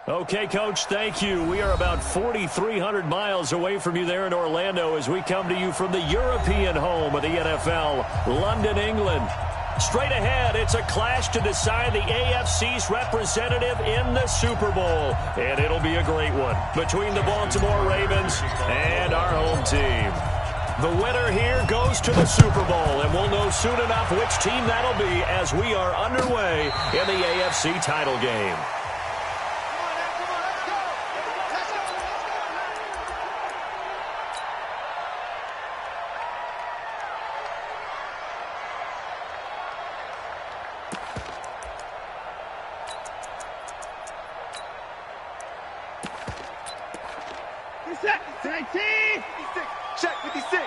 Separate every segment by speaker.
Speaker 1: Okay, Coach, thank you. We are about 4,300 miles away from you there in Orlando as we come to you from the European home of the NFL, London, England. Straight ahead, it's a clash to decide the AFC's representative in the Super Bowl. And it'll be a great one between the Baltimore Ravens and our home team. The winner here goes to the Super Bowl, and we'll know soon enough which team that'll be as we are underway in the AFC title game.
Speaker 2: Check 56.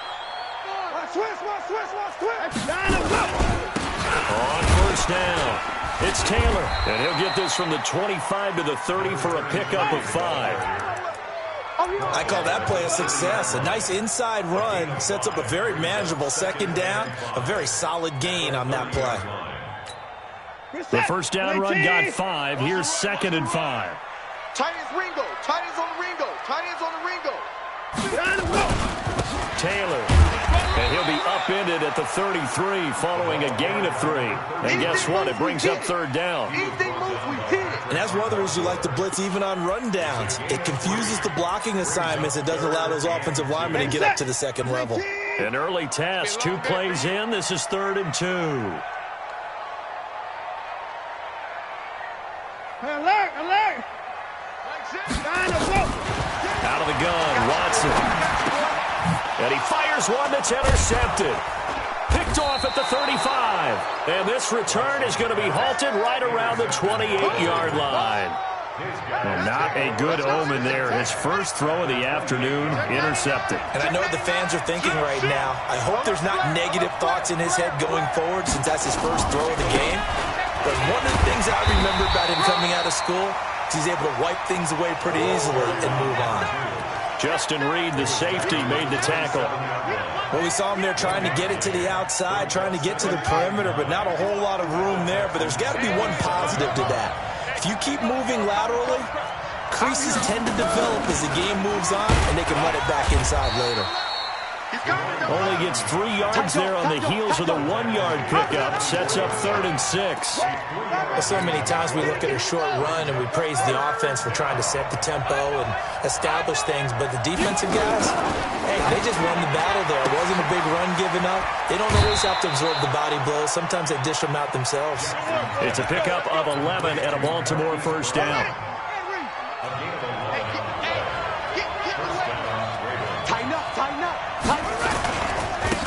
Speaker 1: On first down, it's Taylor, and he'll get this from the 25 to the 30 for a pickup of 5.
Speaker 3: I call that play a success. A nice inside run sets up a very manageable second down, a very solid gain on that play.
Speaker 1: The first down run got 5. Here's 2nd and 5.
Speaker 2: Tight ends Ringo. Tight ends on the Ringo. Tight ends on the Ringo.
Speaker 1: Taylor, and he'll be upended at the 33 following a gain of 3. And guess what? It brings up 3rd down.
Speaker 2: Anything moves, we hit it.
Speaker 3: And that's one of the reasons you like to blitz even on rundowns. It confuses the blocking assignments. It doesn't allow those offensive linemen to get up to the second level.
Speaker 1: An early test, 2 plays in. This is 3rd and 2.
Speaker 2: Alert, alert.
Speaker 1: Out of the gun, Watson. And he fires one that's intercepted. Picked off at the 35. And this return is going to be halted right around the 28-yard line. Well, not a good omen there. His first throw of the afternoon intercepted.
Speaker 3: And I know what the fans are thinking right now. I hope there's not negative thoughts in his head going forward since that's his first throw of the game. But one of the things I remember about him coming out of school is he's able to wipe things away pretty easily and move on.
Speaker 1: Justin Reed, the safety, made the tackle.
Speaker 3: Well, we saw him there trying to get it to the outside, trying to get to the perimeter, but not a whole lot of room there. But there's got to be one positive to that. If you keep moving laterally, creases tend to develop as the game moves on, and they can run it back inside later.
Speaker 1: Only gets 3 yards there on the heels of the 1-yard pickup. Sets up 3rd and 6.
Speaker 3: Well, so many times we look at a short run and we praise the offense for trying to set the tempo and establish things. But the defensive guys, hey, they just won the battle there. It wasn't a big run given up. They don't always have to absorb the body blows. Sometimes they dish them out themselves.
Speaker 1: It's a pickup of 11 and a Baltimore first down.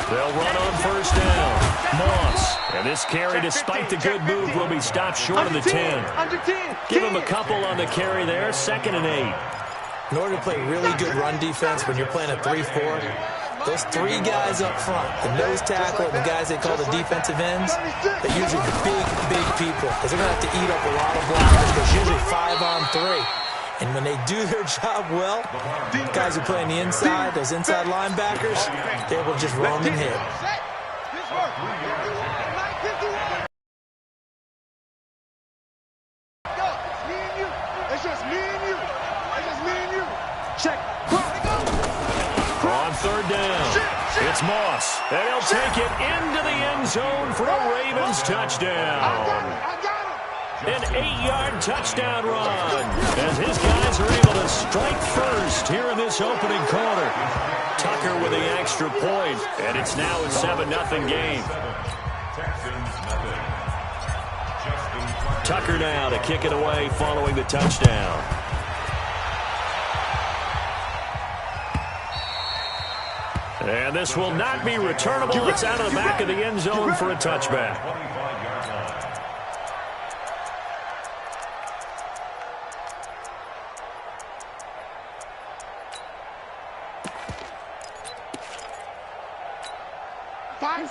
Speaker 1: They'll run on first down. Moss. And this carry, despite the good move, will be stopped short of the 10. Give him a couple on the carry there. 2nd and 8.
Speaker 3: In order to play really good run defense when you're playing a 3-4, those 3 guys up front, the nose tackle and the guys they call the defensive ends, they're usually big people because they're going to have to eat up a lot of blockers. There's usually 5 on 3. And when they do their job well, guys who play on the inside, those inside linebackers, they will just roam and hit.
Speaker 2: It's just me and you. Check.
Speaker 1: On 3rd down, it's Moss. And he'll take it into the end zone for a Ravens touchdown.
Speaker 2: I got him.
Speaker 1: An 8-yard touchdown run as his guys are able to strike first here in this opening quarter. Tucker with the extra point, and it's now a 7-0 game. Tucker now to kick it away following the touchdown. And this will not be returnable. It's out of the back of the end zone for a touchback.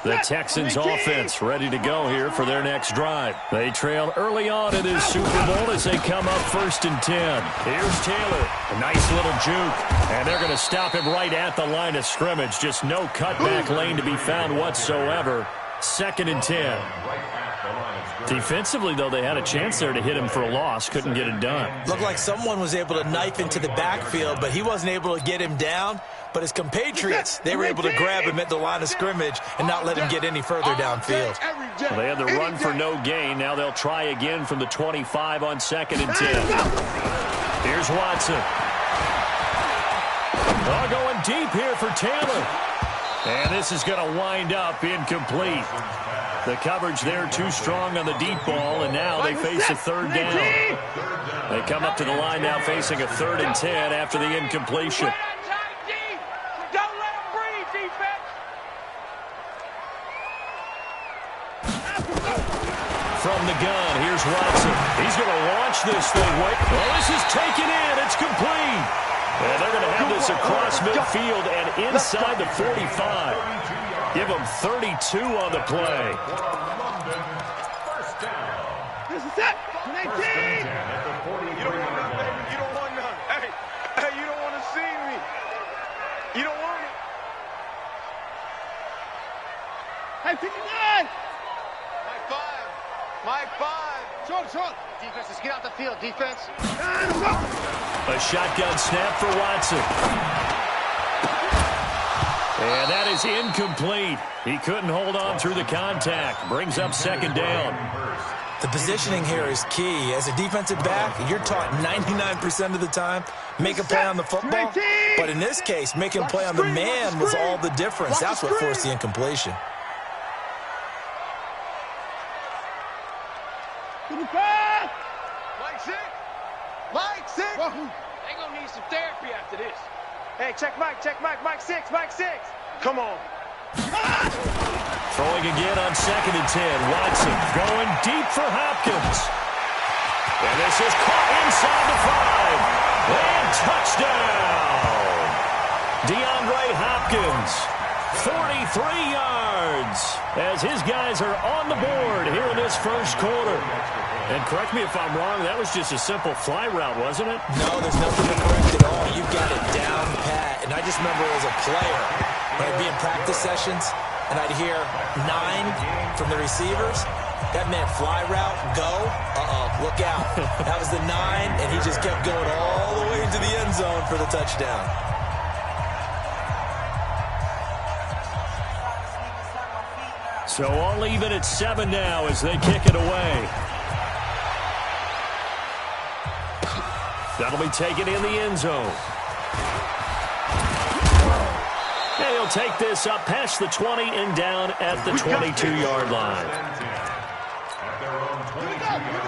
Speaker 1: The Texans offense ready to go here for their next drive. They trail early on in this Super Bowl as they come up 1st and 10. Here's Taylor. A nice little juke. And they're going to stop him right at the line of scrimmage. Just no cutback lane to be found whatsoever. 2nd and 10. Defensively, though, they had a chance there to hit him for a loss. Couldn't get it done.
Speaker 3: Looked like someone was able to knife into the backfield, but he wasn't able to get him down. But his compatriots, they were able to grab him at the line of scrimmage and not let him get any further downfield.
Speaker 1: Well, they had the run for no gain. Now they'll try again from the 25 on 2nd and 10. Here's Watson. Oh, going deep here for Taylor. And this is going to wind up incomplete. The coverage there too strong on the deep ball, and now they face a 3rd down. They come up to the line now facing a 3rd and 10 after the incompletion.
Speaker 4: Don't let him breathe, defense.
Speaker 1: From the gun, here's Watson. He's going to launch this thing. Well, this is taken in. It's complete. And they're going to have this across midfield and inside the 45. Give them 32 on the play.
Speaker 4: This is it. 19.
Speaker 2: You don't want none, baby. You don't want none. Hey, you don't want to see me. You don't want it.
Speaker 4: Hey, 59.
Speaker 2: Mike 5. Mike 5.
Speaker 4: Short.
Speaker 5: Defense, let's get out the field, defense.
Speaker 1: A shotgun snap for Watson. And that is incomplete. He couldn't hold on through the contact. Brings up 2nd down.
Speaker 3: The positioning here is key. As a defensive back, you're taught 99% of the time, make a play on the football. But in this case, making a play on the man was all the difference. That's what forced the incompletion.
Speaker 2: Mike 6.
Speaker 4: They gonna need some therapy after this. Hey, check Mike. Mike 6.
Speaker 2: Come on.
Speaker 1: Throwing again on 2nd and 10. Watson going deep for Hopkins. And this is caught inside the 5. And touchdown. DeAndre Hopkins, 43 yards, as his guys are on the board here in this 1st quarter. And correct me if I'm wrong, that was just a simple fly route, wasn't it?
Speaker 3: No, there's nothing to correct at all. You got it down pat. And I just remember as a player, when I'd be in practice sessions, and I'd hear 9 from the receivers, that meant fly route, go, look out. That was the 9, and he just kept going all the way into the end zone for the touchdown.
Speaker 1: So all even at 7 now as they kick it away. That'll be taken in the end zone. And he'll take this up past the 20 and down at the 22-yard line.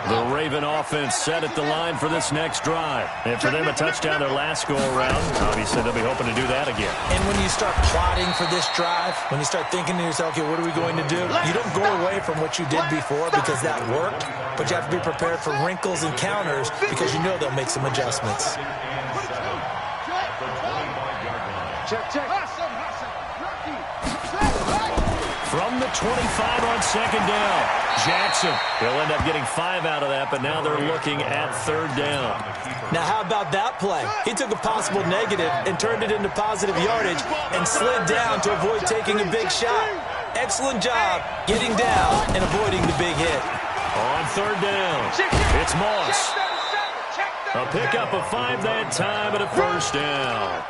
Speaker 1: The Raven offense set at the line for this next drive. And for them, a touchdown their last go-around. Obviously, they'll be hoping to do that again.
Speaker 3: And when you start plotting for this drive, when you start thinking to yourself, okay, what are we going to do? You don't go away from what you did before because that worked, but you have to be prepared for wrinkles and counters because you know they'll make some adjustments.
Speaker 4: Check.
Speaker 1: From the 25 on 2nd down, Jackson. He'll end up getting 5 out of that, but now they're looking at 3rd down.
Speaker 3: Now, how about that play? He took a possible negative and turned it into positive yardage and slid down to avoid taking a big shot. Excellent job getting down and avoiding the big hit.
Speaker 1: On 3rd down, it's Moss. A pickup of 5 that time and a 1st down.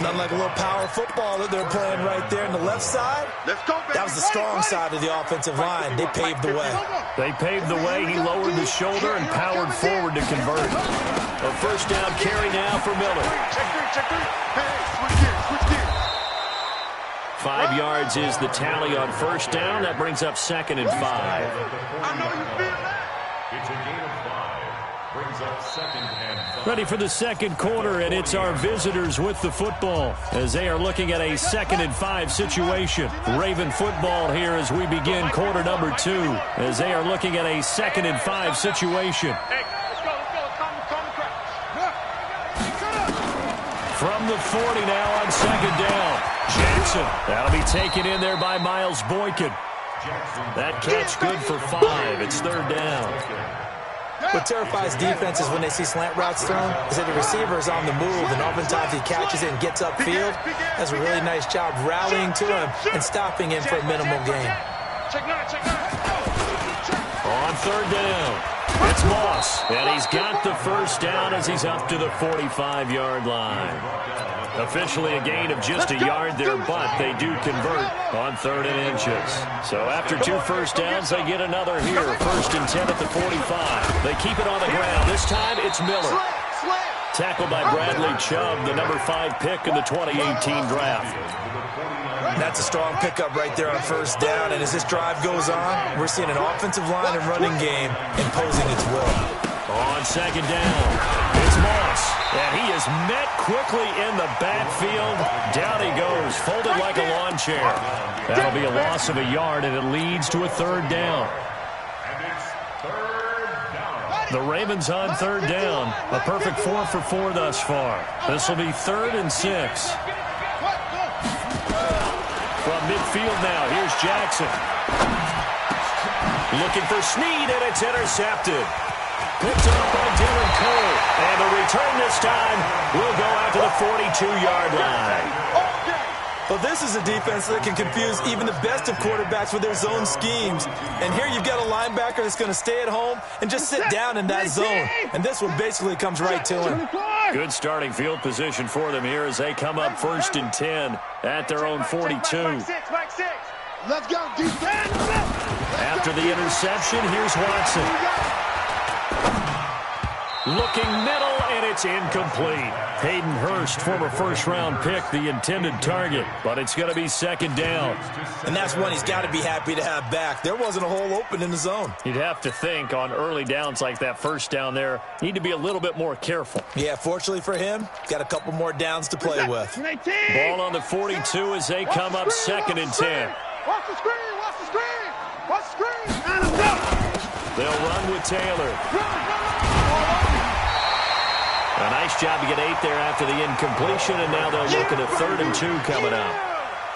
Speaker 3: Nothing like a little power football that they're playing right there on the left side.
Speaker 2: Let's go, baby.
Speaker 3: That was the strong side of the offensive line. They paved the way.
Speaker 1: They paved the way. He lowered the shoulder and powered forward to convert. A 1st down carry now for Miller.
Speaker 2: Check 3. Hey, switch gears.
Speaker 1: 5 yards is the tally on 1st down. That brings up 2nd and 5.
Speaker 2: I know you feel that.
Speaker 6: It's a gain of 5. Brings up 2nd and 5.
Speaker 1: Ready for the 2nd quarter, and it's our visitors with the football as they are looking at a 2nd and 5 situation. Raven football here as we begin quarter number 2 as they are looking at a 2nd and 5 situation.
Speaker 4: Hey, let's go. Calm the crowd.
Speaker 1: From the 40 now on 2nd down. Jackson. That'll be taken in there by Miles Boykin. That catch good for 5. It's 3rd down.
Speaker 3: What terrifies defenses when they see slant routes thrown is that the receiver is on the move, and oftentimes he catches it and gets upfield. Does a really nice job rallying to him and stopping him for a minimal gain.
Speaker 4: Check 9.
Speaker 1: On third down, it's Moss, and he's got the first down as he's up to the 45-yard line. Officially a gain of just a yard there, but they do convert on 3rd and inches. So after 2 first downs, they get another here. 1st and 10 at the 45. They keep it on the ground. This time, it's Miller. Tackled by Bradley Chubb, the number 5 pick in the 2018 draft.
Speaker 3: That's a strong pickup right there on 1st down, and as this drive goes on, we're seeing an offensive line and running game imposing its will.
Speaker 1: On 2nd down, it's Moss, and he is met quickly in the backfield. Down he goes, folded like a lawn chair. That'll be a loss of a yard, and it leads to a 3rd down. The Ravens on 3rd down. A perfect 4 for 4 thus far. This will be 3rd and 6. From midfield now, here's Jackson. Looking for Snead, and it's intercepted. Picked up by Dylan Cole. And the return this time will go out to the 42-yard line.
Speaker 3: Well, this is a defense that can confuse even the best of quarterbacks with their zone schemes. And here you've got a linebacker that's going to stay at home and just sit down in that zone. And this one basically comes right to him.
Speaker 1: Good starting field position for them here as they come up 1st and 10 at their own 42.
Speaker 2: Let's go, defense!
Speaker 1: After the interception, here's Watson. Looking middle, and it's incomplete. Hayden Hurst, former 1st-round pick, the intended target, but it's going to be 2nd down.
Speaker 3: And that's one he's got to be happy to have back. There wasn't a hole open in the zone.
Speaker 1: You'd have to think on early downs like that 1st down there, need to be a little bit more careful.
Speaker 3: Yeah, fortunately for him, got a couple more downs to play with.
Speaker 1: Ball on the 42 as they come up 2nd and 10.
Speaker 2: Watch the screen, watch the screen, watch the screen.
Speaker 1: They'll run with Taylor. A nice job to get 8 there after the incompletion, and now they'll look at a 3rd and 2 coming up.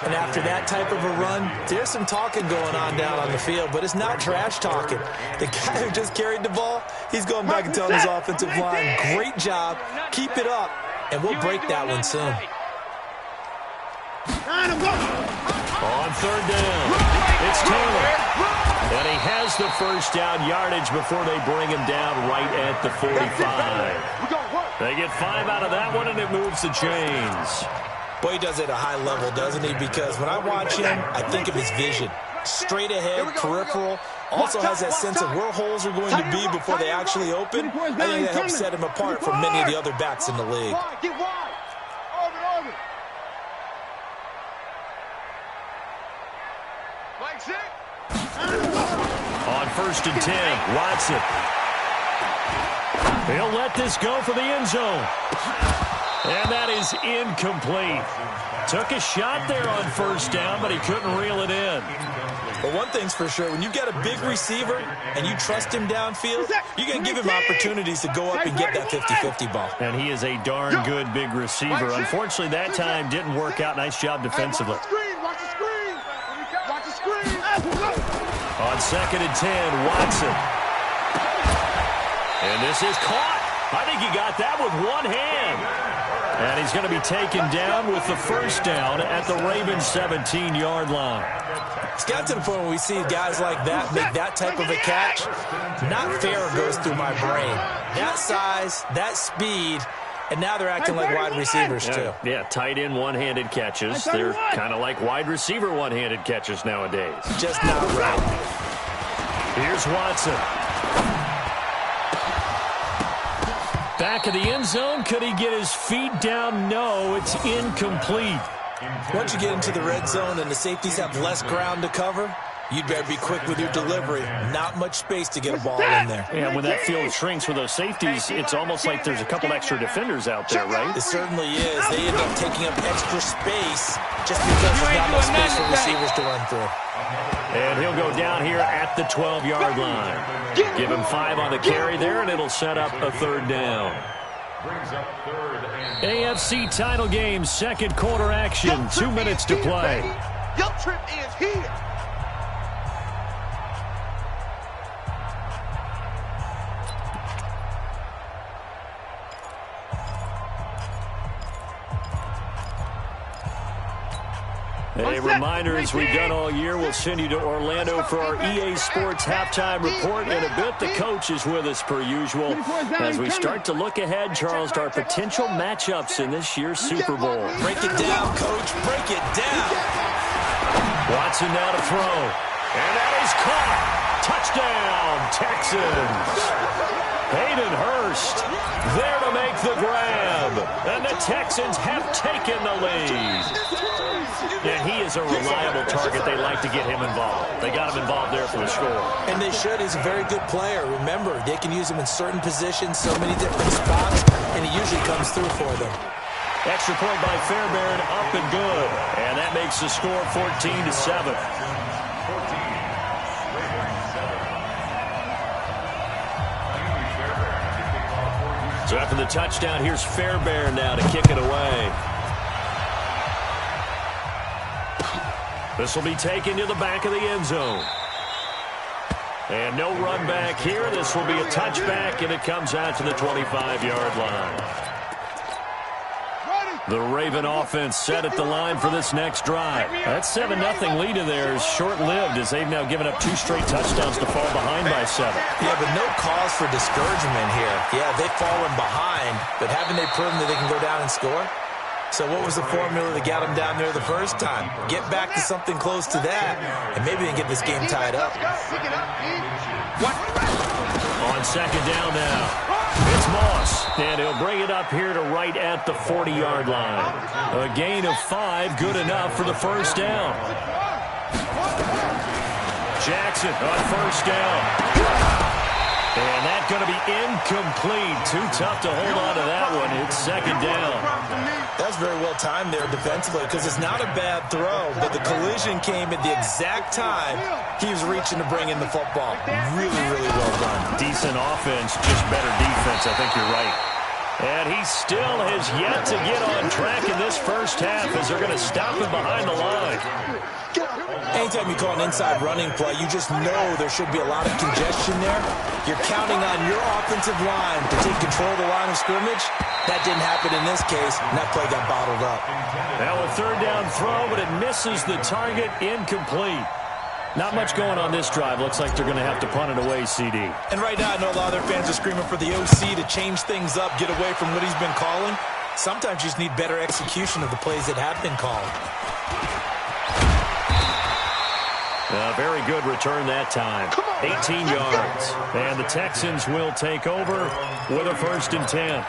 Speaker 3: And after that type of a run, there's some talking going on down on the field, but it's not trash talking. The guy who just carried the ball, he's going back and telling his offensive line, great job, keep it up, and we'll break that one soon.
Speaker 1: On 3rd down, it's Taylor. And he has the first down yardage before they bring him down right at the 45. They get 5 out of that one, and it moves the chains.
Speaker 3: Boy, he does it at a high level, doesn't he? Because when I watch him, I think of his vision. Straight ahead, peripheral. Also has that sense of where holes are going to be before they actually open. I think that helps set him apart from many of the other backs in the league.
Speaker 2: Get wide. Orbit. Mike, sit.
Speaker 1: On 1st and 10, Watson. He'll let this go for the end zone. And that is incomplete. Took a shot there on 1st down, but he couldn't reel it in.
Speaker 3: But one thing's for sure, when you've got a big receiver and you trust him downfield, you're going to give him opportunities to go up and get that 50-50 ball.
Speaker 1: And he is a darn good big receiver. Unfortunately, that time didn't work out. Nice job defensively.
Speaker 2: Watch the screen. Watch the screen.
Speaker 1: On 2nd and 10, Watson. And this is caught. I think he got that with one hand. And he's going to be taken down with the first down at the Ravens 17-yard line.
Speaker 3: It's got to the point where we see guys like that make that type of a catch. Not fair goes through my brain. That size, that speed, and now they're acting like wide receivers too.
Speaker 1: Yeah, tight end one-handed catches. They're kind of like wide receiver one-handed catches nowadays.
Speaker 3: Just not right.
Speaker 1: Here's Watson. Back of the end zone. Could he get his feet down? No, it's incomplete.
Speaker 3: Once you get into the red zone and the safeties have less ground to cover, you'd better be quick with your delivery. Not much space to get a ball in there.
Speaker 1: And when that field shrinks with those safeties, it's almost like there's a couple extra defenders out there, right?
Speaker 3: It certainly is. They end up taking up extra space just because there's not enough space for receivers to run through.
Speaker 1: And he'll go down here at the 12-yard line. Give him 5 on the carry there, and it'll set up a 3rd down. AFC title game, 2nd quarter action, 2 minutes to play.
Speaker 2: Your trip is here.
Speaker 1: A reminder, as we've done all year, we'll send you to Orlando for our EA Sports halftime report in a bit. The coach is with us per usual as we start to look ahead, Charles, to our potential matchups in this year's Super Bowl.
Speaker 3: Break it down, Coach. Break it down.
Speaker 1: Watson now to throw. And that is caught. Touchdown, Texans. Hayden Hurst there to make the grab. And the Texans have taken the lead. Yeah, he is a reliable target. They like to get him involved. They got him involved there for the score.
Speaker 3: And they should. He's a very good player. Remember, they can use him in certain positions, so many different spots, and he usually comes through for them.
Speaker 1: Extra point by Fairbairn, up and good. And that makes the score 14-7. So after the touchdown, here's Fairbairn now to kick it away. This will be taken to the back of the end zone. And no run back here. This will be a touchback, and it comes out to the 25-yard line. The Raven offense set at the line for this next drive. That 7-0 lead of theirs short-lived as they've now given up 2 straight touchdowns to fall behind by 7.
Speaker 3: Yeah, but no cause for discouragement here. Yeah, they've fallen behind, but haven't they proven that they can go down and score? So what was the formula that got them down there the first time? Get back to something close to that, and maybe they can get this game tied up.
Speaker 1: On second down now. It's Moss, and he'll bring it up here to right at the 40-yard line. A gain of 5, good enough for the first down. Jackson on first down. And that's going to be incomplete. Too tough to hold on to that one. It's second down.
Speaker 3: That's very well timed there defensively because it's not a bad throw, but the collision came at the exact time he was reaching to bring in the football. Really, really well done.
Speaker 1: Decent offense, just better defense. I think you're right. And he still has yet to get on track in this first half as they're going to stop him behind the line.
Speaker 3: Anytime you call an inside running play, you just know there should be a lot of congestion there. You're counting on your offensive line to take control of the line of scrimmage. That didn't happen in this case, and that play got bottled up.
Speaker 1: Now a third down throw, but it misses the target, incomplete. Not much going on this drive. Looks like they're going to have to punt it away, CD.
Speaker 3: And right now, I know a lot of their fans are screaming for the OC to change things up, get away from what he's been calling. Sometimes you just need better execution of the plays that have been called.
Speaker 1: A very good return that time. 18 yards. And the Texans will take over with a 1st and 10.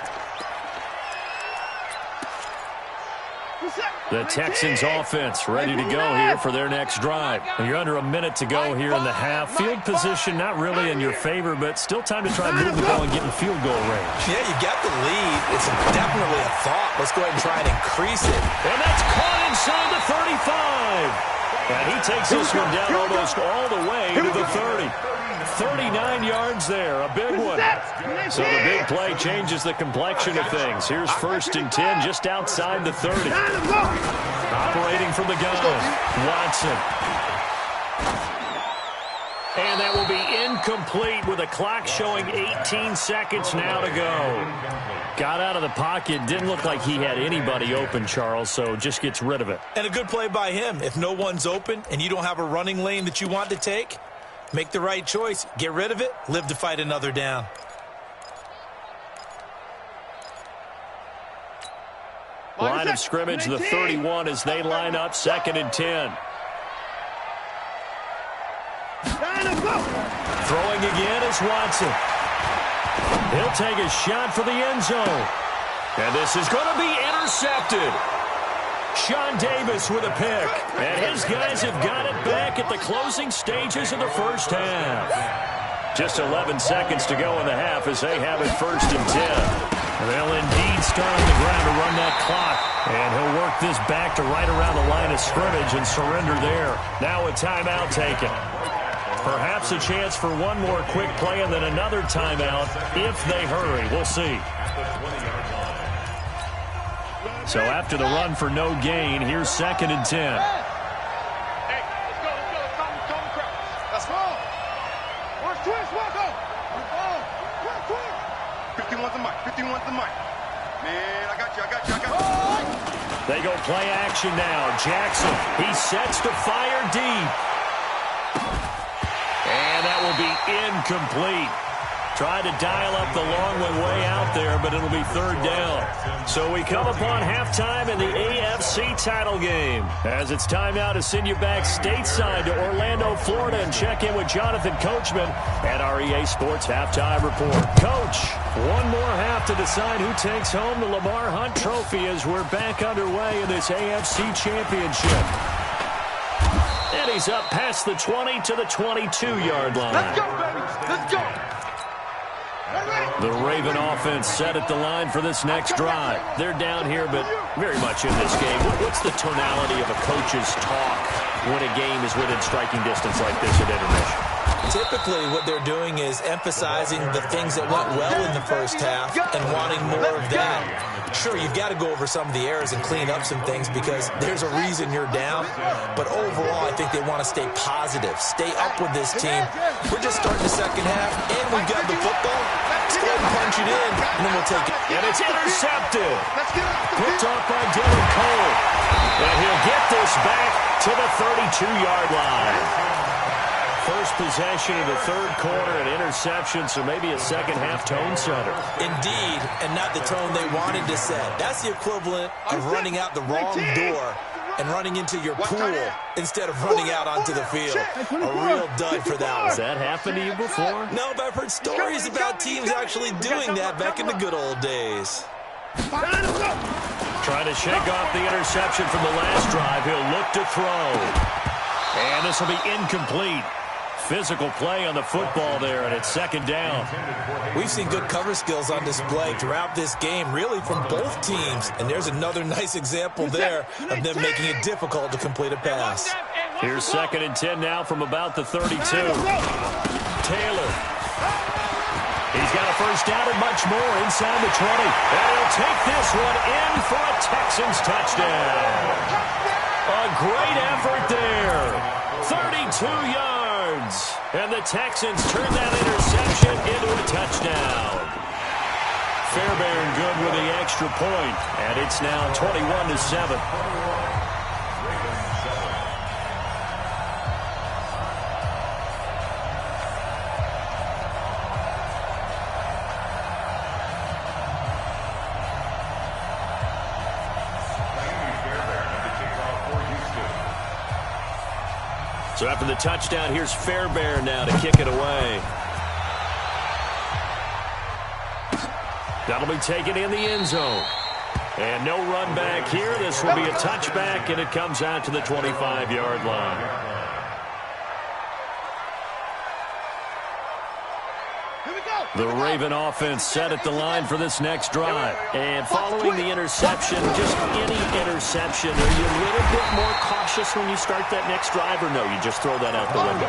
Speaker 1: The Texans offense ready to go here for their next drive. And you're under a minute to go here in the half. Field position not really in your favor, but still time to try and move the ball and get in field goal range.
Speaker 3: Yeah, you got the lead. It's definitely a thought. Let's go ahead and try and increase it.
Speaker 1: And that's caught inside the 35. And he takes this one down almost all the way to the 30. 39 yards there, a big one. So the big play changes the complexion of things. Here's 1st and 10 just outside the 30. Operating from the gun, Watson. And that will be incomplete with a clock showing 18 seconds now to go. Got out of the pocket. Didn't look like he had anybody open, Charles, so just gets rid of it.
Speaker 3: And a good play by him. If no one's open and you don't have a running lane that you want to take, make the right choice. Get rid of it. Live to fight another down.
Speaker 1: Line of scrimmage, the 31 as they line up 2nd and 10. Throwing again is Watson. He'll take a shot for the end zone. And this is going to be intercepted. Sean Davis with a pick. And his guys have got it back at the closing stages of the first half. Just 11 seconds to go in the half as they have it 1st and 10. They'll indeed start on the ground to run that clock. And he'll work this back to right around the line of scrimmage and surrender there. Now a timeout taken. Perhaps a chance for one more quick play and then another timeout if they hurry. We'll see. So after the run for no gain, here's 2nd and 10.
Speaker 4: Hey, let's go. Come, crowd. Let's go. Where's Twist? Welcome. 51's the mic.
Speaker 2: Man, I got you.
Speaker 1: They go play action now. Jackson, he sets to fire deep. And that will be incomplete. Tried to dial up the long one way out there, but it'll be third down. So we come upon halftime in the AFC title game. As it's time now to send you back stateside to Orlando, Florida, and check in with Jonathan Coachman at our EA Sports Halftime Report. Coach, one more half to decide who takes home the Lamar Hunt Trophy as we're back underway in this AFC Championship. And he's up past the 20 to the 22-yard line.
Speaker 2: Let's go, baby. Let's go.
Speaker 1: The Raven offense set at the line for this next drive. They're down here, but very much in this game. What's the tonality of a coach's talk when a game is within striking distance like this at intermission?
Speaker 3: Typically, what they're doing is emphasizing the things that went well in the first half and wanting more of that. Sure, you've got to go over some of the errors and clean up some things because there's a reason you're down. But overall, I think they want to stay positive, stay up with this team. We're just starting the second half, and we've got the football. Let's go ahead and punch it in, and then we'll take it.
Speaker 1: And it's intercepted. Picked off by Dylan Cole. And he'll get this back to the 32-yard line. First possession of the third quarter, an interception, so maybe a second-half tone setter.
Speaker 3: Indeed, and not the tone they wanted to set. That's the equivalent of running out the wrong door and running into your pool instead of running out onto the field. A real dud for that one.
Speaker 1: Has that happened to you before?
Speaker 3: No, but I've heard stories about teams actually doing that back in the good old days.
Speaker 1: Trying to shake off the interception from the last drive. He'll look to throw. And this will be incomplete. Physical play on the football there, and it's second down.
Speaker 3: We've seen good cover skills on display throughout this game, really from both teams. And there's another nice example there of them making it difficult to complete a pass.
Speaker 1: Here's 2nd and 10 now from about the 32. Taylor. He's got a first down and much more inside the 20. And he'll take this one in for a Texans touchdown. A great effort there. 32 yards. And the Texans turn that interception into a touchdown. Fairbairn good with the extra point. And it's now 21-7. So after the touchdown, here's Fairbairn now to kick it away. That'll be taken in the end zone. And no run back here. This will be a touchback, and it comes out to the 25-yard line. The Raven offense set at the line for this next drive. And following the interception, just any interception, are you a little bit more cautious when you start that next drive, or no, you just throw that out the window?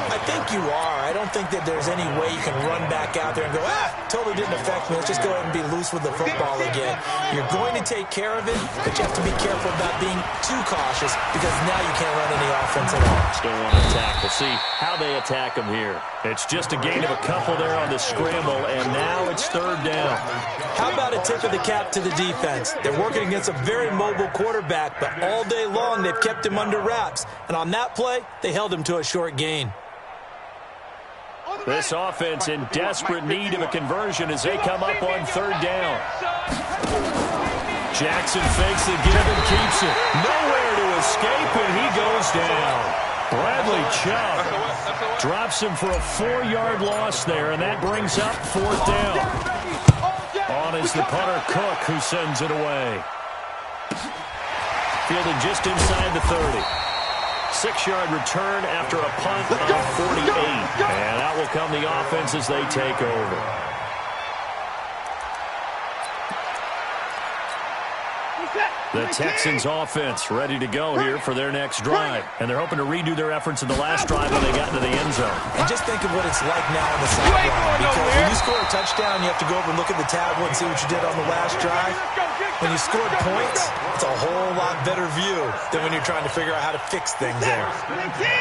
Speaker 3: I think you are. I don't think that there's any way you can run back out there and go, totally didn't affect me. Let's just go ahead and be loose with the football again. You're going to take care of it, but you have to be careful about being too cautious because now you can't run any offense at all.
Speaker 1: Still want to attack. We'll see how they attack them here. It's just a gain of a couple there on the scramble, and now it's third down.
Speaker 3: How about a tip of the cap to the defense? They're working against a very mobile quarterback, but all day long they've kept him under wraps. And on that play, they held him to a short gain.
Speaker 1: This offense in desperate need of a conversion as they come up on third down. Jackson fakes the give and keeps it. Nowhere to escape, and he goes down. Bradley Chubb drops him for a 4-yard loss there, and that brings up fourth down. On is the punter Cook, who sends it away. Fielded just inside the 30. 6-yard return after a punt of 48. And out will come the offense as they take over. The Texans offense ready to go here for their next drive. And they're hoping to redo their efforts in the last drive when they got into the end zone.
Speaker 3: And just think of what it's like now on the sideline. Because when you score a touchdown, you have to go over and look at the tablet and see what you did on the last drive. When you scored points, it's a whole lot better view than when you're trying to figure out how to fix things there.
Speaker 2: Let's get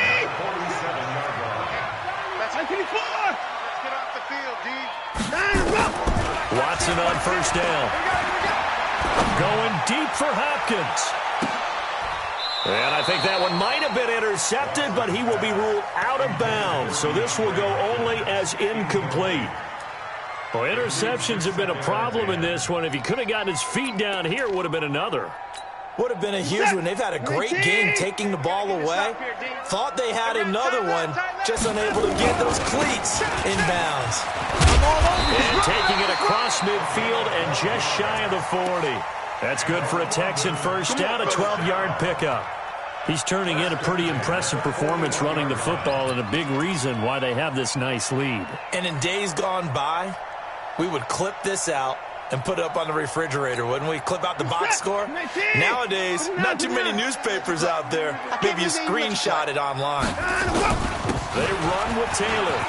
Speaker 2: off the field, D.
Speaker 1: Watson on first down. Going deep for Hopkins. And I think that one might have been intercepted, but he will be ruled out of bounds. So this will go only as incomplete. Well, interceptions have been a problem in this one. If he could have gotten his feet down here, it would have been another.
Speaker 3: Would have been a huge one. They've had a great game taking the ball away. Thought they had another one, just unable to get those cleats in bounds.
Speaker 1: And taking it across midfield and just shy of the 40. That's good for a Texan first down, a 12-yard pickup. He's turning in a pretty impressive performance running the football and a big reason why they have this nice lead.
Speaker 3: And in days gone by, we would clip this out and put it up on the refrigerator, wouldn't we? Clip out the box score. Nowadays, not too many newspapers out there. Maybe you screenshot it online.
Speaker 1: They run with Taylor.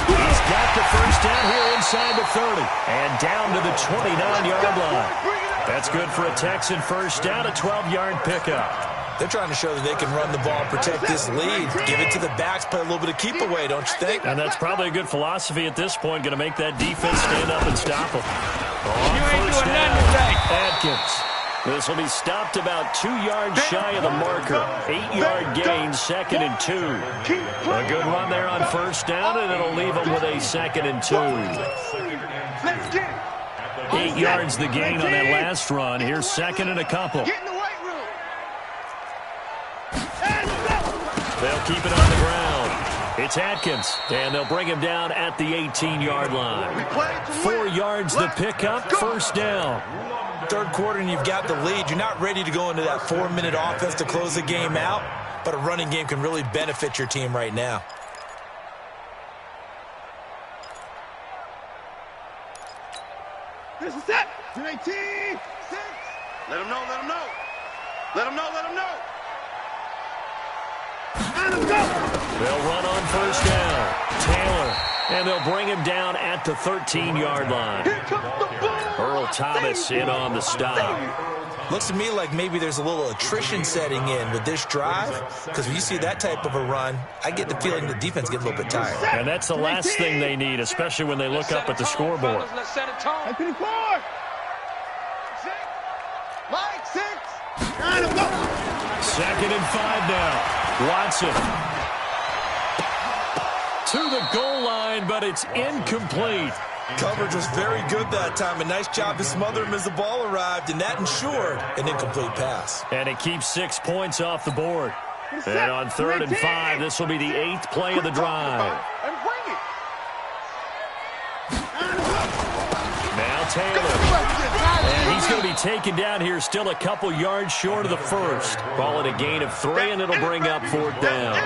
Speaker 1: He's got the first down here inside the 30 and down to the 29-yard line. That's good for a Texan first down, a 12-yard pickup.
Speaker 3: They're trying to show that they can run the ball, protect this lead, give it to the backs, play a little bit of keep away, don't you think?
Speaker 1: And that's probably a good philosophy at this point, going to make that defense stand up and stop them. On first down, Adkins. This will be stopped about 2 yards shy of the marker. 8-yard gain, 2nd and 2. A good run there on first down, and it'll leave them with a 2nd and 2. 8 yards the gain on that last run. Here's 2nd and a couple. They'll keep it on the ground. It's Atkins, and they'll bring him down at the 18-yard line. 4 yards the pickup, first down.
Speaker 3: Third quarter and you've got the lead. You're not ready to go into that 4-minute offense to close the game out, but a running game can really benefit your team right now.
Speaker 2: This is it. 19. 6. Let him know. Let him know. Let him know. Let him know. Let him go.
Speaker 1: They'll run on first down. Taylor. And they'll bring him down at the 13-yard line.
Speaker 2: Here comes the ball.
Speaker 1: Earl Thomas in on the stop.
Speaker 3: Looks to me like maybe there's a little attrition setting in with this drive, because when you see that type of a run, I get the feeling the defense gets a little bit tired.
Speaker 1: And that's the last thing they need, especially when they look up at the scoreboard.
Speaker 2: Let's set a tone. 24. 6. Mike, 6. Let him go.
Speaker 1: 2nd and 5 now. Watson. To the goal line, but it's incomplete.
Speaker 3: Coverage was very good that time. A nice job to smother him as the ball arrived, and that ensured an incomplete pass.
Speaker 1: And it keeps 6 points off the board. And on 3rd and 5, this will be the 8th play of the drive.
Speaker 2: And bring it.
Speaker 1: Now Taylor. And he's going to be taken down here, still a couple yards short of the first. Call it a gain of 3, and it'll bring up 4th down.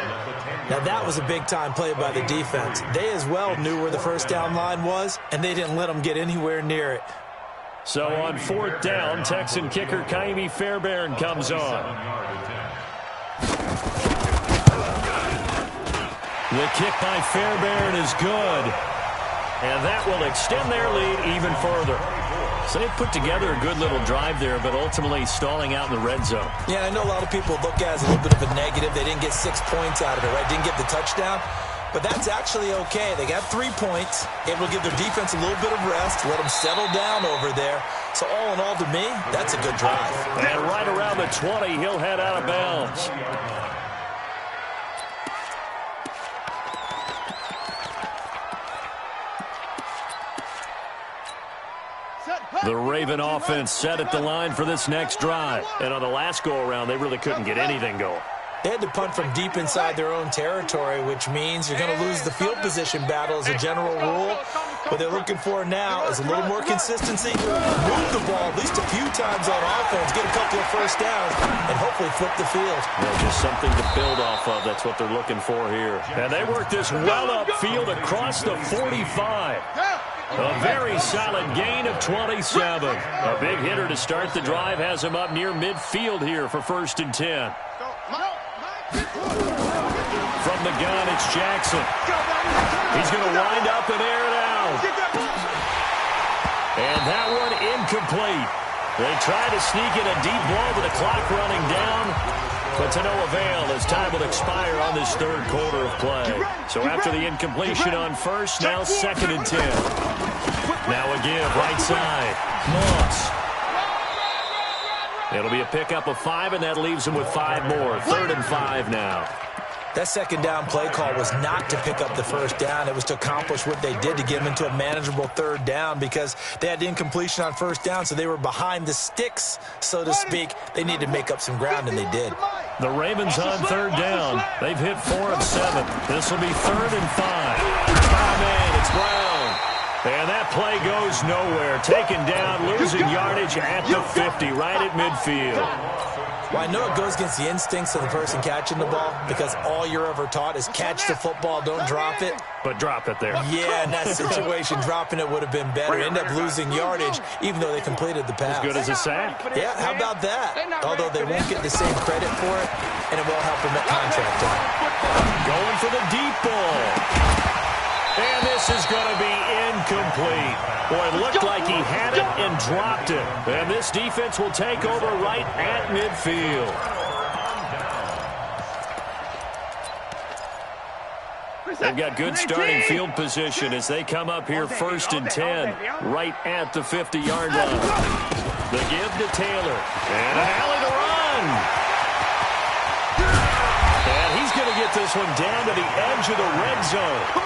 Speaker 3: Now, that was a big-time play by the defense. They as well knew where the first down line was, and they didn't let them get anywhere near it.
Speaker 1: So on 4th down, Texan kicker Kaimi Fairbairn comes on. The kick by Fairbairn is good. And that will extend their lead even further. So they put together a good little drive there, but ultimately stalling out in the red zone.
Speaker 3: Yeah, I know a lot of people look at it as a little bit of a negative. They didn't get 6 points out of it, right? Didn't get the touchdown. But that's actually okay. They got 3 points. Able to give their defense a little bit of rest, let them settle down over there. So all in all, to me, that's a good drive.
Speaker 1: And right around the 20, he'll head out of bounds. The Raven offense set at the line for this next drive. And on the last go-around, they really couldn't get anything going.
Speaker 3: They had to punt from deep inside their own territory, which means you're going to lose the field position battle as a general rule. What they're looking for now is a little more consistency, move the ball at least a few times on offense, get a couple of first downs, and hopefully flip the field.
Speaker 1: Yeah, just something to build off of. That's what they're looking for here. And they work this well upfield across the 45. A very solid gain of 27. A big hitter to start the drive has him up near midfield here for 1st and 10. From the gun, it's Jackson. He's going to wind up and air it out. And that one incomplete. They try to sneak in a deep ball with the clock running down, but to no avail as time will expire on this 3rd quarter of play. So after the incompletion on first, now 2nd and 10. Now a give, right side. Moss. It'll be a pickup of 5, and that leaves them with 5 more. 3rd and 5 now.
Speaker 3: That second down play call was not to pick up the first down. It was to accomplish what they did to get them into a manageable 3rd down because they had incompletion on 1st down, so they were behind the sticks, so to speak. They needed to make up some ground, and they did.
Speaker 1: The Ravens on 3rd down. They've hit 4 of 7. This will be 3rd and 5. Oh, man, it's Brown. And that play goes nowhere. Taken down, losing yardage at the 50, right at midfield.
Speaker 3: Well, I know it goes against the instincts of the person catching the ball because all you're ever taught is catch the football, don't drop it.
Speaker 1: But drop it there.
Speaker 3: Yeah, in that situation, dropping it would have been better. End up losing yardage, even though they completed the pass.
Speaker 1: As good as a sack.
Speaker 3: Yeah, how about that? Although they won't get the same credit for it, and it will help them at contract time.
Speaker 1: Going for the deep ball. And this is going to be incomplete. Boy, it looked like he had it and dropped it. And this defense will take over right at midfield. They've got good starting field position as they come up here 1st and 10, right at the 50-yard line. The give to Taylor. And an alley to run. And he's going to get this one down to the edge of the red zone.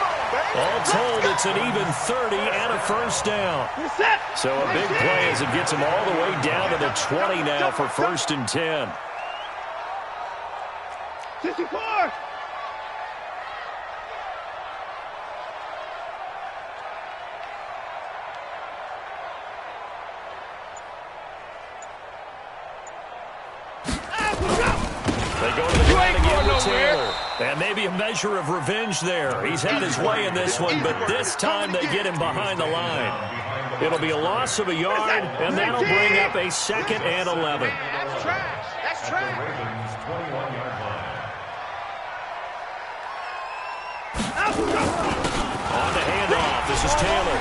Speaker 1: All told, it's an even 30 and a 1st down. So a big play as it gets him all the way down to the 20 now for 1st and 10.
Speaker 2: 64.
Speaker 1: They go to the ground again with Taylor. And maybe a measure of revenge there. He's had his way in this one, but this time they get him behind the line. It'll be a loss of a yard, and that'll bring up a 2nd and 11.
Speaker 5: That's trash. That's trash.
Speaker 6: Ravens 21-yard line.
Speaker 1: On the handoff, this is Taylor.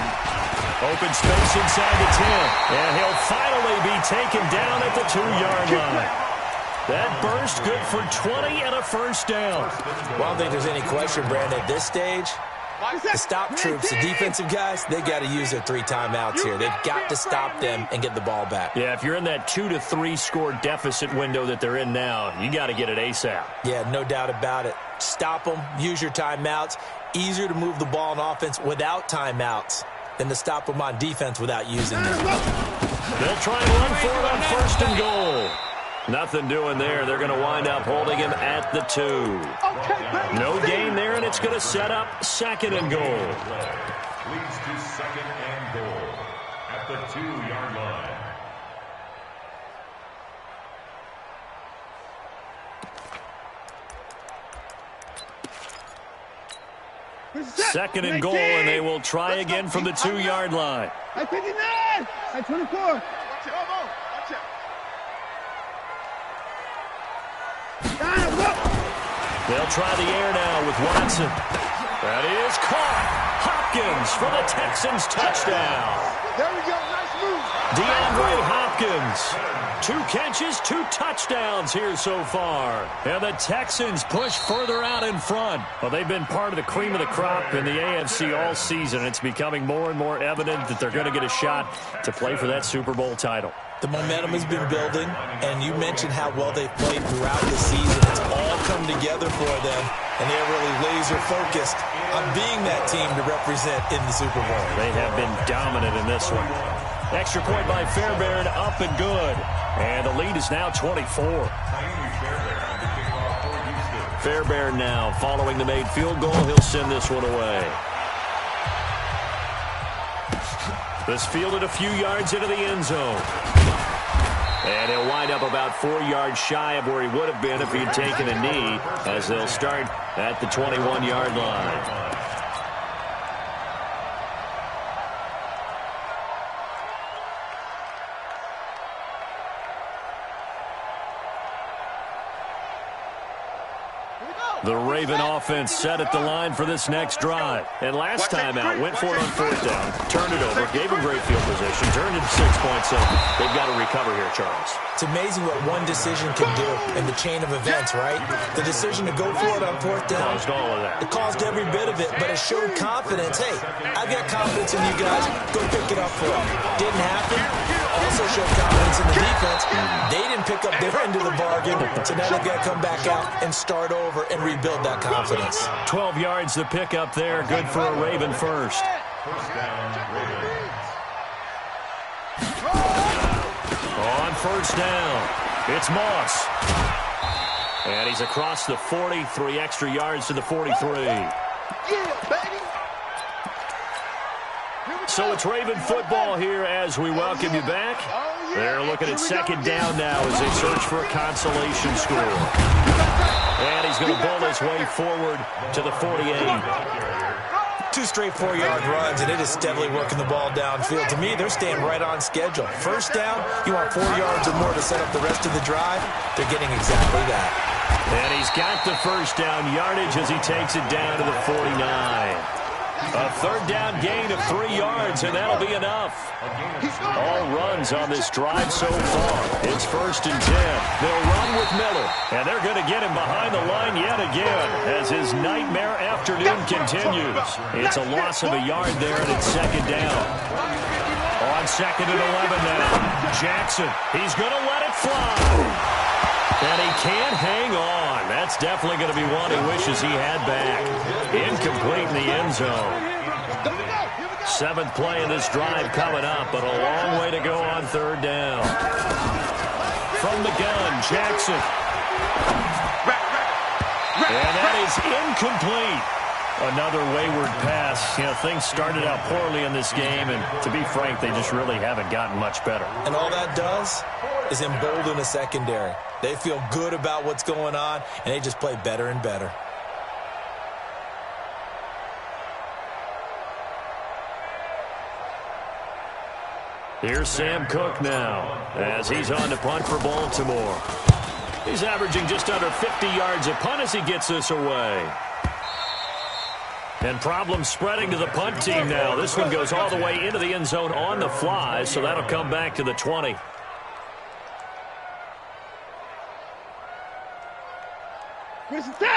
Speaker 1: Open space inside the 10. And he'll finally be taken down at the 2-yard line. That burst good for 20 and a 1st down.
Speaker 3: Well, I don't think there's any question, Brandon, at this stage. The stop troops, the defensive guys, they got to use their 3 timeouts here. They've got to stop them and get the ball back.
Speaker 1: Yeah, if you're in that 2 to 3 score deficit window that they're in now, you got to get it ASAP.
Speaker 3: Yeah, no doubt about it. Stop them, use your timeouts. Easier to move the ball on offense without timeouts than to stop them on defense without using them.
Speaker 1: They'll try and run for it on 1st and goal. Nothing doing there. They're going to wind up holding him at the 2. No gain there, and it's going to set up 2nd and goal.
Speaker 6: Leads to 2nd and goal at the 2-yard line.
Speaker 1: Second and goal, and they will try again from the 2-yard line.
Speaker 2: At 59. At 24.
Speaker 1: They'll try the air now with Watson. That is caught. Hopkins for the Texans touchdown.
Speaker 2: There we go. Nice move.
Speaker 1: DeAndre Hopkins. 2 catches, 2 touchdowns here so far. And the Texans push further out in front. Well, they've been part of the cream of the crop in the AFC all season. It's becoming more and more evident that they're going to get a shot to play for that Super Bowl title.
Speaker 3: The momentum has been building, and you mentioned how well they've played throughout the season. It's all come together for them, and they're really laser-focused on being that team to represent in the Super Bowl.
Speaker 1: They have been dominant in this one. Extra point by Fairbairn, up and good. And the lead is now 24. Fairbairn now following the made field goal. He'll send this one away. This fielded a few yards into the end zone. And he'll wind up about 4 yards shy of where he would have been if he had taken a knee, as they'll start at the 21-yard line. The Raven offense set at the line for this next drive. And last time out, went for it on 4th down, turned it over, gave him great field position. possession, turned into 6 points, so they've got to recover here, Charles.
Speaker 3: It's amazing what one decision can do in the chain of events, right? The decision to go for it on fourth down.
Speaker 1: Caused all of that.
Speaker 3: It caused every bit of it, but it showed confidence. Hey, I've got confidence in you guys. Go pick it up for them. Didn't happen. Also showed confidence in the defense. They didn't pick up their end of the bargain, so now they've got to come back out and start over and rebuild that confidence.
Speaker 1: 12 yards to pick up there. Good for a Raven first.
Speaker 6: First down, Ravens.
Speaker 1: On first down, it's Moss. And he's across the 40, 3 extra yards to the 43. So it's Raven football here as we welcome you back. They're looking at second down now as they search for a consolation score. And he's going to bull his way forward to the 48.
Speaker 3: 2 straight 4-yard runs, and it is steadily working the ball downfield. To me, they're staying right on schedule. First down, you want 4 yards or more to set up the rest of the drive. They're getting exactly that.
Speaker 1: And he's got the first down yardage as he takes it down to the 49. A third down gain of 3 yards, and that'll be enough. All runs on this drive so far. It's first and 10. They'll run with Miller, and they're going to get him behind the line yet again as his nightmare afternoon continues. It's a loss of a yard there, and it's second down. On second and 11 now. Jackson, he's going to let it fly. And he can't hang on. That's definitely going to be one he wishes he had back. Incomplete in the end zone. 7th play of this drive coming up, but a long way to go on third down. From the gun, Jackson. And that is incomplete. Another wayward pass. You know, things started out poorly in this game, and to be frank, they just really haven't gotten much better.
Speaker 3: And all that does is embolden a secondary. They feel good about what's going on, and they just play better and better.
Speaker 1: Here's Sam Cook now as he's on to punt for Baltimore. He's averaging just under 50 yards a punt as he gets this away. And problems spreading to the punt team now. This one goes all the way into the end zone on the fly, so that'll come back to the 20.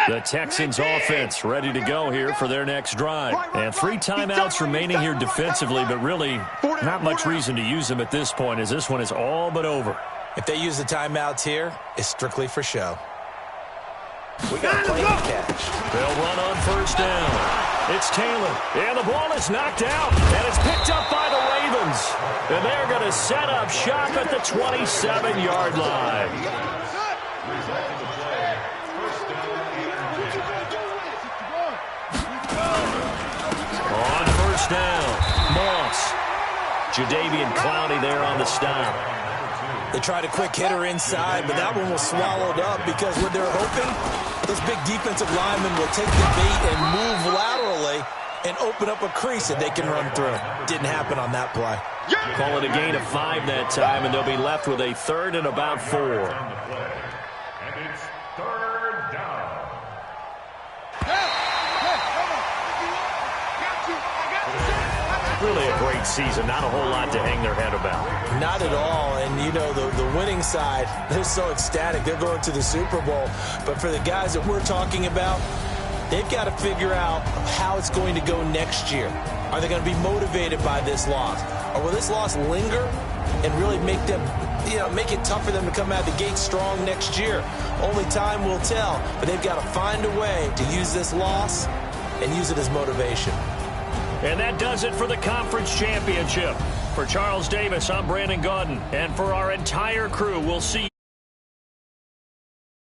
Speaker 1: The Texans offense ready to go here for their next drive. And 3 timeouts remaining here defensively, but really not much reason to use them at this point as this one is all but over.
Speaker 3: If they use the timeouts here, it's strictly for show. We got plenty to catch.
Speaker 1: They'll run on first down. It's Taylor, and the ball is knocked out, and it's picked up by the Ravens. And they're going to set up shop at the 27-yard line. On first down, Moss. Jadeveon Clowney there on the stop.
Speaker 3: They tried a quick hitter inside, but that one was swallowed up because what they're hoping, those big defensive linemen will take the bait and move laterally and open up a crease that they can run through. Didn't happen on that play.
Speaker 1: Call it a gain of 5 that time, and they'll be left with a third and about 4.
Speaker 6: And it's third down.
Speaker 1: Really a great season. Not a whole lot to hang their head about.
Speaker 3: Not at all. And, you know, the winning side, they're so ecstatic. They're going to the Super Bowl. But for the guys that we're talking about, they've got to figure out how it's going to go next year. Are they going to be motivated by this loss? Or will this loss linger and really make them, you know, make it tough for them to come out of the gate strong next year? Only time will tell. But they've got to find a way to use this loss and use it as motivation.
Speaker 1: And that does it for the conference championship. For Charles Davis, I'm Brandon Gaudin. And for our entire crew, we'll see you.